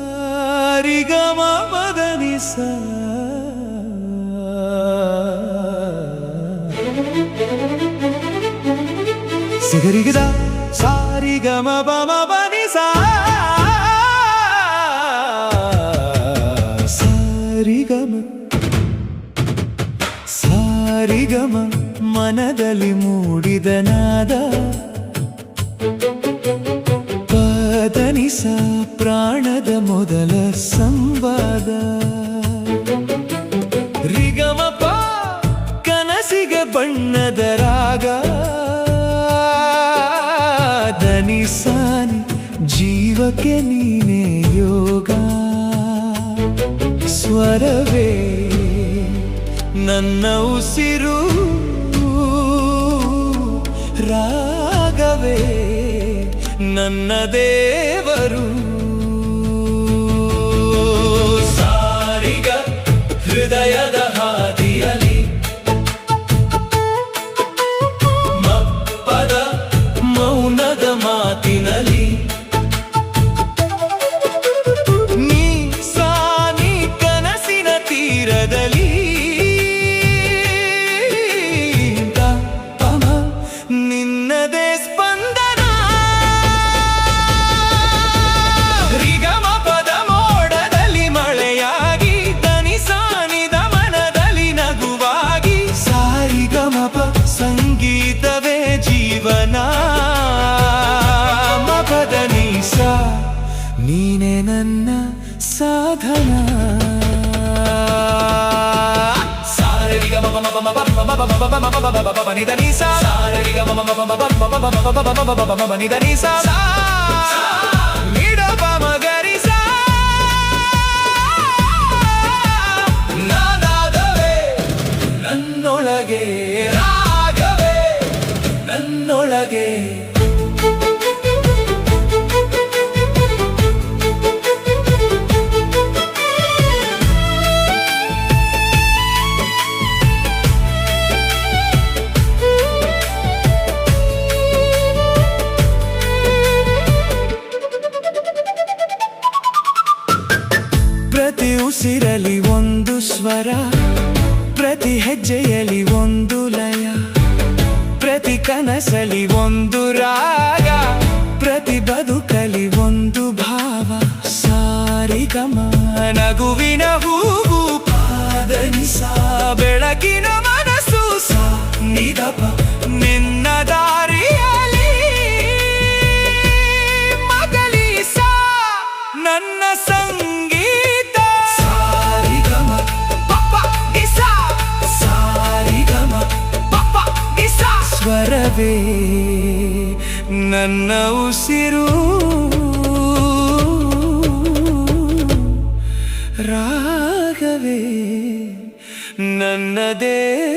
ಸಾರಿಗಮ ಮದನಿಸ ಸಿಗರಿಗದ ಸಾರಿಗಮ ಬಮ ಬನಿಸ ಸಾರಿಗಮ ಸಾರಿಗಮ ಮನದಲ್ಲಿ ಮೂಡಿದ ನಾದ ಪದನಿಸ ಪ್ರಾಣದ ಮೊದಲ ಸಂವಾದ ರಿಗಮಪ ಕನಸಿಗೆ ಬಣ್ಣದ ರಾಗ ದನಿಸಾನಿ ಜೀವಕ್ಕೆ ನೀನೇ ಯೋಗ ಸ್ವರವೇ ನನ್ನ ಉಸಿರು ರಾಗವೇ ನನ್ನ ದೇವರು ಸಾರಿಗ ಹೃದಯದ ಹಾದಿಯಲಿ ಮಪ್ಪದ ಮೌನದ ಮಾತಿನಲ್ಲಿ ನೀ ಸಾನಿ ಕನಸಿನ ತೀರದಲ್ಲಿ ನಿನ್ನದೇ ಸ್ಪಂದನ ರಿಗಮ ಪದ ಮೋಡದಲ್ಲಿ ಮಳೆಯಾಗಿ ದನಿಸಾನಿದ ಮನದಲ್ಲಿ ನಗುವಾಗಿ ಸಾರಿಗಮಪ ಸಂಗೀತವೇ ಜೀವನ ಮಪದ ನೀಸ ನೀನೆ ನನ್ನ ಸಾಧನ ನನ್ನೊಳಗೆ ರಾಗವೇ ನನ್ನೊಳಗೆ ಪ್ರತಿ ಉಸಿರಲಿ ಒಂದು ಸ್ವರ ಪ್ರತಿ ಹೆಜ್ಜೆಯಲ್ಲಿ ಒಂದು ಲಯ ಪ್ರತಿ ಕನಸಲಿ ಒಂದು ರಾಗ ಪ್ರತಿ ಬದುಕಲಿ ಒಂದು ಭಾವ ಸಾರಿಗಮ ನಗುವಿನ ಹೂವು ಪಾದನಿಸ ಬೆಳಕಿನ ಮನಸ್ಸು ಸಾ ನಿದಪ ನಿನ್ನ ದಾರಿಯಲ್ಲಿ ಮಗಲಿಸ ನನ್ನ ಸಂಗೀತ ಸಾರಿಗಮ ಪಪ್ಪ ಇಸ ಸಾರಿಗಮ ಪಪ್ಪ ಇಸ ಸ್ವರವೇ ನನ್ನ ಉಸಿರು ರಾಗವೇ ನನ್ನ ದೇವರು